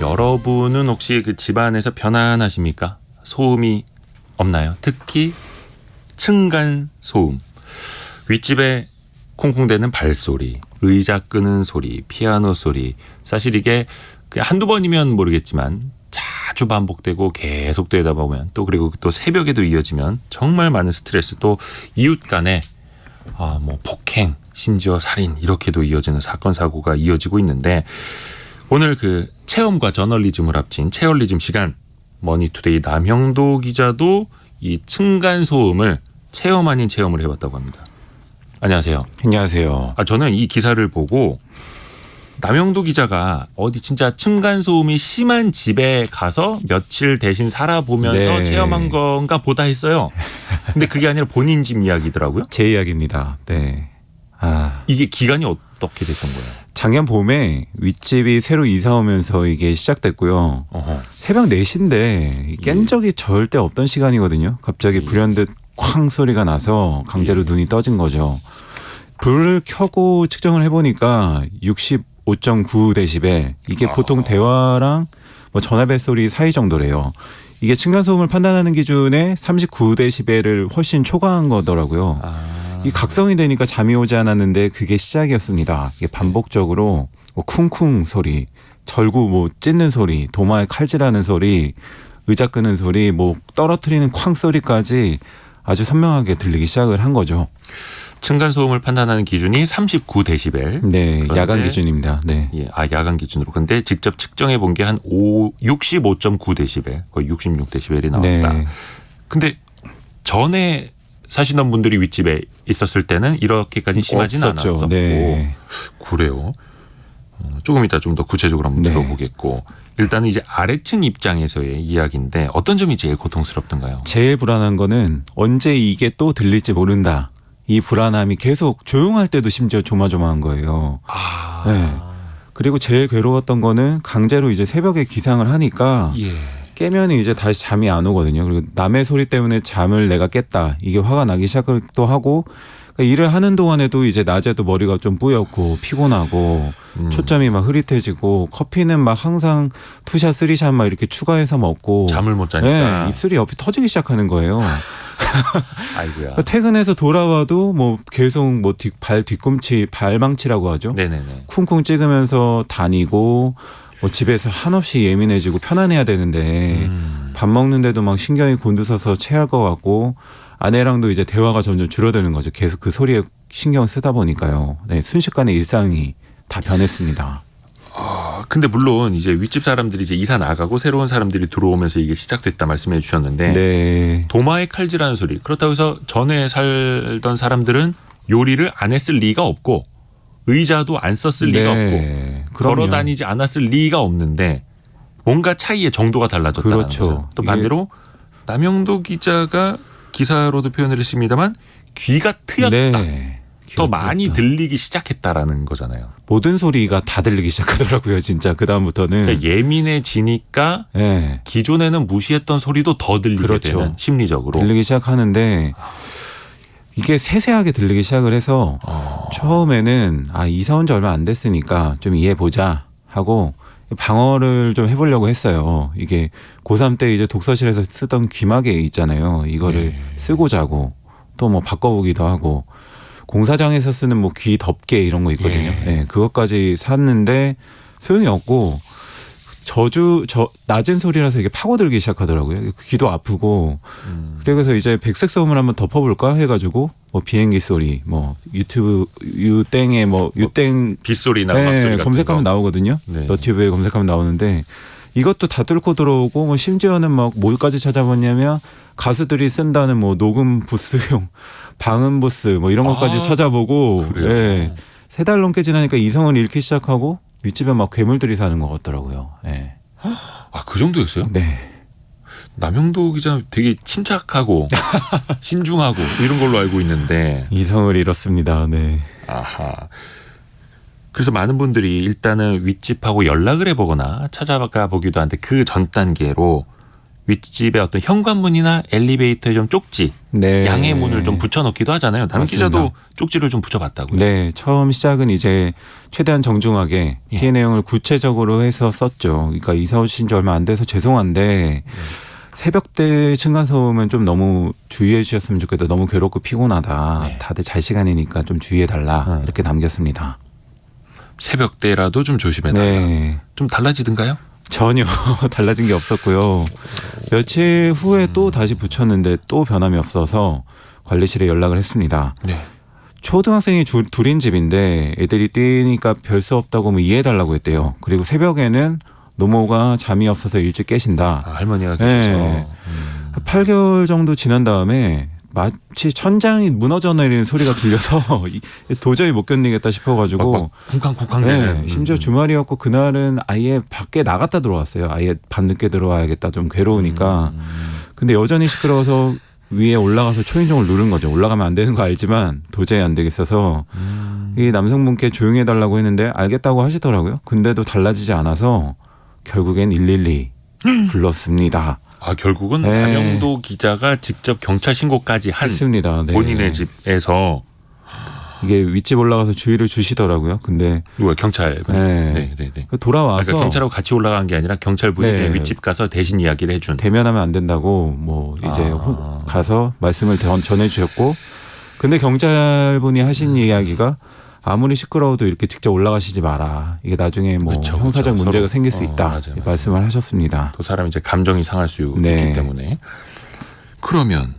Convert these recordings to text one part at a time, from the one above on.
여러분은 혹시 그 집안에서 편안하십니까? 소음이 없나요? 특히 층간 소음. 윗집에 콩콩대는 발소리, 의자 끄는 소리, 피아노 소리. 사실 이게 한두 번이면 모르겠지만 자주 반복되고 계속 되다 보면 또 그리고 또 새벽에도 이어지면 정말 많은 스트레스, 또 이웃 간에 뭐 폭행, 심지어 살인 이렇게도 이어지는 사건 사고가 이어지고 있는데, 오늘 그 체험과 저널리즘을 합친 체얼리즘 시간, 머니투데이 남형도 기자도 이 층간 소음을 체험 아닌 체험을 해봤다고 합니다. 안녕하세요. 안녕하세요. 저는 이 기사를 보고 남형도 기자가 어디 진짜 층간 소음이 심한 집에 가서 며칠 대신 살아보면서 네. 체험한 건가 보다 했어요. 근데 그게 아니라 본인 집 이야기더라고요. 제 이야기입니다. 네. 이게 기간이 어떻게 됐던 거예요? 작년 봄에 윗집이 새로 이사 오면서 이게 시작됐고요. 어허. 새벽 4시인데 깬 적이 절대 없던 시간이거든요. 갑자기 불현듯 쾅 소리가 나서 강제로 눈이 떠진 거죠. 불을 켜고 측정을 해보니까 65.9데시벨. 이게 보통 대화랑 뭐 전화 벨소리 사이 정도래요. 이게 층간소음을 판단하는 기준에 39데시벨을 훨씬 초과한 거더라고요. 이 각성이 되니까 잠이 오지 않았는데 그게 시작이었습니다. 이게 반복적으로 뭐 쿵쿵 소리, 절구 뭐 찢는 소리, 도마에 칼질하는 소리, 의자 끄는 소리, 뭐 떨어뜨리는 쾅 소리까지 아주 선명하게 들리기 시작을 한 거죠. 층간소음을 판단하는 기준이 39데시벨. 네, 야간 기준입니다. 네. 예, 야간 기준으로. 근데 직접 측정해 본 게 한 65.9데시벨, 거의 66데시벨이 나왔다. 네. 근데 전에 사시는 분들이 윗집에 있었을 때는 이렇게까지 심하진 없었죠. 않았었고. 네. 그래요. 조금 이따 좀 더 구체적으로 한번 네. 들어보겠고. 일단은 이제 아래층 입장에서의 이야기인데 어떤 점이 제일 고통스럽던가요? 제일 불안한 거는 언제 이게 또 들릴지 모른다. 이 불안함이 계속 조용할 때도 심지어 조마조마한 거예요. 네. 그리고 제일 괴로웠던 거는 강제로 이제 새벽에 기상을 하니까 예. 깨면 이제 다시 잠이 안 오거든요. 그리고 남의 소리 때문에 잠을 내가 깼다. 이게 화가 나기 시작도 하고, 그러니까 일을 하는 동안에도 이제 낮에도 머리가 좀 뿌옇고 피곤하고 초점이 막 흐릿해지고, 커피는 막 항상 투샷 쓰리샷 막 이렇게 추가해서 먹고 잠을 못 자니까. 네, 입술이 옆이 터지기 시작하는 거예요. 아이고야. 퇴근해서 돌아와도 뭐 계속 뭐 발 뒤꿈치 발망치라고 하죠. 네네네. 쿵쿵 찍으면서 다니고, 뭐 집에서 한없이 예민해지고 편안해야 되는데 밥 먹는데도 막 신경이 곤두서서 체할 것 같고, 아내랑도 이제 대화가 점점 줄어드는 거죠. 계속 그 소리에 신경 쓰다 보니까요. 네, 순식간에 일상이 다 변했습니다. 근데 물론 이제 윗집 사람들이 이제 이사 나가고 새로운 사람들이 들어오면서 이게 시작됐다 말씀해 주셨는데, 네. 도마에 칼질하는 소리. 그렇다고 해서 전에 살던 사람들은 요리를 안 했을 리가 없고 의자도 안 썼을 리가 없고 걸어 다니지 않았을 리가 없는데 뭔가 차이의 정도가 달라졌다는 그렇죠. 거죠. 또 반대로 남형도 기자가 기사로도 표현을 했습니다만 귀가 트였다. 네. 더 많이 들리기 시작했다라는 거잖아요. 모든 소리가 다 들리기 시작하더라고요. 진짜 그 다음부터는. 그러니까 예민해지니까 네. 기존에는 무시했던 소리도 더 들리게 그렇죠. 되는, 심리적으로. 들리기 시작하는데 이게 세세하게 들리기 시작을 해서 처음에는 이사 온 지 얼마 안 됐으니까 좀 이해해보자 하고 방어를 좀 해보려고 했어요. 이게 고3 때 이제 독서실에서 쓰던 귀마개 있잖아요. 이거를 쓰고 자고 또 뭐 바꿔보기도 하고, 공사장에서 쓰는 뭐 귀 덮개 이런 거 있거든요. 네, 그것까지 샀는데 소용이 없고, 낮은 소리라서 이게 파고들기 시작하더라고요. 귀도 아프고. 그래서 이제 백색 소음을 한번 덮어볼까 해가지고 뭐 비행기 소리, 뭐 유튜브 유땡에 뭐 유땡 빗소리나 음악소리 같은 검색하면 거. 나오거든요. 네. 너튜브에 검색하면 나오는데 이것도 다 뚫고 들어오고, 뭐 심지어는 막 뭘까지 찾아봤냐면 가수들이 쓴다는 뭐 녹음 부스용 방음 부스 뭐 이런 것까지 찾아보고, 그래요? 3달 넘게 지나니까 이성을 잃기 시작하고 윗집에 막 괴물들이 사는 것 같더라고요. 네. 그 정도였어요? 네. 남형도 기자 되게 침착하고 신중하고 이런 걸로 알고 있는데. 이성을 잃었습니다. 네. 아하. 그래서 많은 분들이 일단은 윗집하고 연락을 해보거나 찾아가 보기도 하는데, 그 전 단계로 윗집의 어떤 현관문이나 엘리베이터에 좀 쪽지, 네. 양의 문을 좀 붙여놓기도 하잖아요. 다른 맞습니다. 기자도 쪽지를 좀 붙여봤다고요. 네, 처음 시작은 이제 최대한 정중하게 예. 피해 내용을 구체적으로 해서 썼죠. 그러니까 이사 오신 지 얼마 안 돼서 죄송한데 새벽대 층간소음은 좀 너무 주의해 주셨으면 좋겠다. 너무 괴롭고 피곤하다. 네. 다들 잘 시간이니까 좀 주의해 달라. 이렇게 남겼습니다. 새벽 때라도 좀 조심해달라. 네. 좀 달라지던가요? 전혀 달라진 게 없었고요. 며칠 후에 또 다시 붙였는데 또 변함이 없어서 관리실에 연락을 했습니다. 네. 초등학생이 둘인 집인데 애들이 뛰니까 별 수 없다고 뭐 이해해달라고 했대요. 그리고 새벽에는 노모가 잠이 없어서 일찍 깨신다. 할머니가 계셔서. 네. 8개월 정도 지난 다음에 마치 천장이 무너져 내리는 소리가 들려서 도저히 못 견디겠다 싶어가지고 쿵쾅쿵쾅 네, 되는. 심지어 주말이었고 그날은 아예 밖에 나갔다 들어왔어요. 아예 밤늦게 들어와야겠다. 좀 괴로우니까. 근데 여전히 시끄러워서 위에 올라가서 초인종을 누른 거죠. 올라가면 안 되는 거 알지만 도저히 안 되겠어서 이 남성분께 조용히 해달라고 했는데 알겠다고 하시더라고요. 근데도 달라지지 않아서 결국엔 112 불렀습니다. 아, 결국은 네. 담영도 기자가 직접 경찰 신고까지 한 했습니다. 네. 본인의 집에서 이게 윗집 올라가서 주의를 주시더라고요. 근데 누가 경찰 네. 네. 돌아와서 그러니까 경찰하고 같이 올라간 게 아니라 경찰분이 네. 윗집 가서 대신 이야기를 해준. 대면하면 안 된다고 뭐 이제 가서 말씀을 전해 주셨고 근데 경찰분이 하신 이야기가 아무리 시끄러워도 이렇게 직접 올라가시지 마라. 이게 나중에 뭐 그쵸, 형사적 그쵸. 문제가 서로. 생길 수 있다. 맞아요. 말씀을 하셨습니다. 또 사람이 이제 감정이 상할 수 네. 있기 때문에. 그러면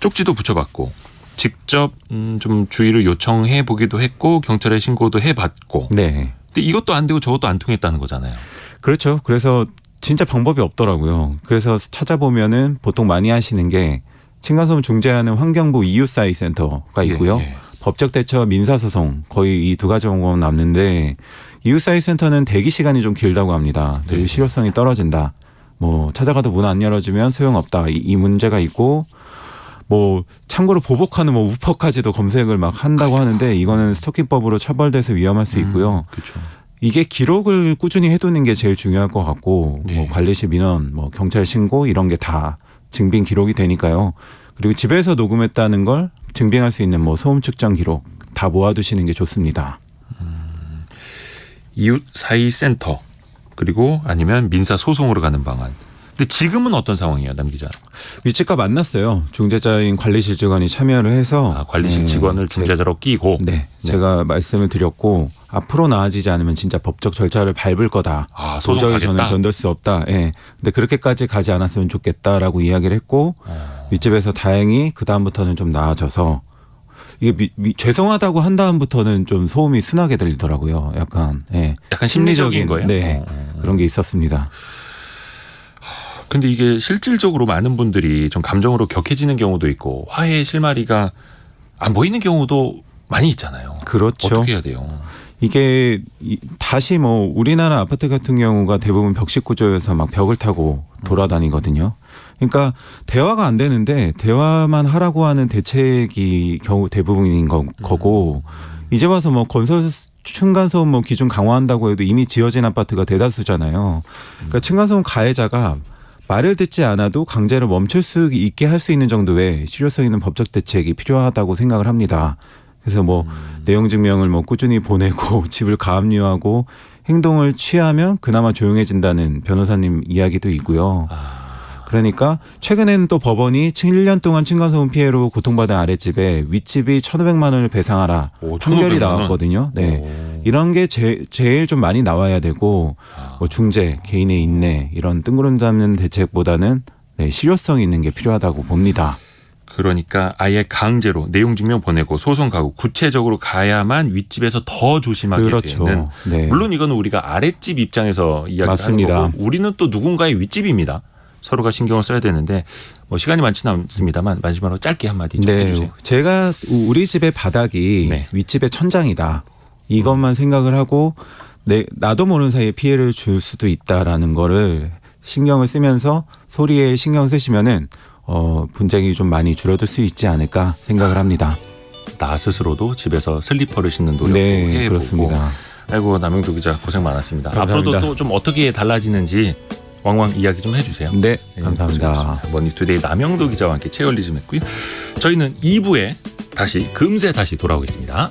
쪽지도 붙여봤고 직접 좀 주의를 요청해 보기도 했고 경찰에 신고도 해봤고. 네. 근데 이것도 안 되고 저것도 안 통했다는 거잖아요. 그렇죠. 그래서 진짜 방법이 없더라고요. 그래서 찾아보면은 보통 많이 하시는 게 층간소음 중재하는 환경부 이웃사회 센터가 있고요. 예. 법적 대처 민사소송 거의 이 두 가지 방법은 남는데 이웃사회 센터는 대기 시간이 좀 길다고 합니다. 그리고 네. 실효성이 떨어진다. 뭐 찾아가도 문 안 열어주면 소용없다. 이 문제가 있고 뭐 참고로 보복하는 뭐 우퍼까지도 검색을 막 한다고 하는데 이거는 스토킹법으로 처벌돼서 위험할 수 있고요. 그렇죠. 이게 기록을 꾸준히 해두는 게 제일 중요할 것 같고 네. 뭐 관리실 민원, 뭐 경찰 신고 이런 게 다 증빙 기록이 되니까요. 그리고 집에서 녹음했다는 걸 증빙할 수 있는 뭐 소음 측정 기록 다 모아두시는 게 좋습니다. 이웃 사이 센터 그리고 아니면 민사 소송으로 가는 방안. 근데 지금은 어떤 상황이에요, 남 기자? 윗집과 만났어요. 중재자인 관리실 직원이 참여를 해서 관리실 네, 직원을 중재자로 끼고. 네, 제가 말씀을 드렸고 앞으로 나아지지 않으면 진짜 법적 절차를 밟을 거다. 아, 소송 도저히 가겠다? 저는 견딜 수 없다. 예. 근데 그렇게까지 가지 않았으면 좋겠다라고 이야기를 했고 윗집에서 다행히 그 다음부터는 좀 나아져서 이게 죄송하다고 한 다음부터는 좀 소음이 순하게 들리더라고요. 약간 약간 심리적인 거예요? 네, 그런 게 있었습니다. 근데 이게 실질적으로 많은 분들이 좀 감정으로 격해지는 경우도 있고 화해의 실마리가 안 보이는 경우도 많이 있잖아요. 그렇죠. 어떻게 해야 돼요? 이게 다시 뭐 우리나라 아파트 같은 경우가 대부분 벽식 구조여서 막 벽을 타고 돌아다니거든요. 그러니까 대화가 안 되는데 대화만 하라고 하는 대책이 겨우 대부분인 거고 이제 와서 뭐 건설 층간소음 뭐 기준 강화한다고 해도 이미 지어진 아파트가 대다수잖아요. 그러니까 층간소음 가해자가 말을 듣지 않아도 강제로 멈출 수 있게 할 수 있는 정도의 실효성 있는 법적 대책이 필요하다고 생각을 합니다. 그래서 뭐 내용 증명을 뭐 꾸준히 보내고 집을 가압류하고 행동을 취하면 그나마 조용해진다는 변호사님 이야기도 있고요. 그러니까 최근에는 또 법원이 1년 동안 층간소음 피해로 고통받은 아랫집에 윗집이 1,500만 원을 배상하라 판결이 1,500만 원? 나왔거든요. 네. 이런 게 제일 좀 많이 나와야 되고 뭐 중재, 개인의 인내 이런 뜬구름 잡는 대책보다는 네, 실효성 있는 게 필요하다고 봅니다. 그러니까 아예 강제로 내용 증명 보내고 소송 가고 구체적으로 가야만 윗집에서 더 조심하게 그렇죠. 되는. 네. 물론 이거는 우리가 아랫집 입장에서 이야기하는 맞습니다. 거고 우리는 또 누군가의 윗집입니다. 서로가 신경을 써야 되는데 뭐 시간이 많지는 않습니다만 마지막으로 짧게 한마디 좀 해주세요. 제가 우리 집의 바닥이 네. 윗집의 천장이다. 이것만 생각을 하고 나도 모르는 사이에 피해를 줄 수도 있다라는 거를 신경을 쓰면서 소리에 신경 쓰시면은 분쟁이 좀 많이 줄어들 수 있지 않을까 생각을 합니다. 나 스스로도 집에서 슬리퍼를 신는 노력도 네, 해보고. 그렇습니다. 아이고 남영도 기자 고생 많았습니다. 감사합니다. 앞으로도 또 좀 어떻게 달라지는지 왕왕 이야기 좀 해주세요. 네, 감사합니다. 머니투데이 남영도 기자와 함께 체얼리즘 했고요. 저희는 2부에 금세 다시 돌아오겠습니다.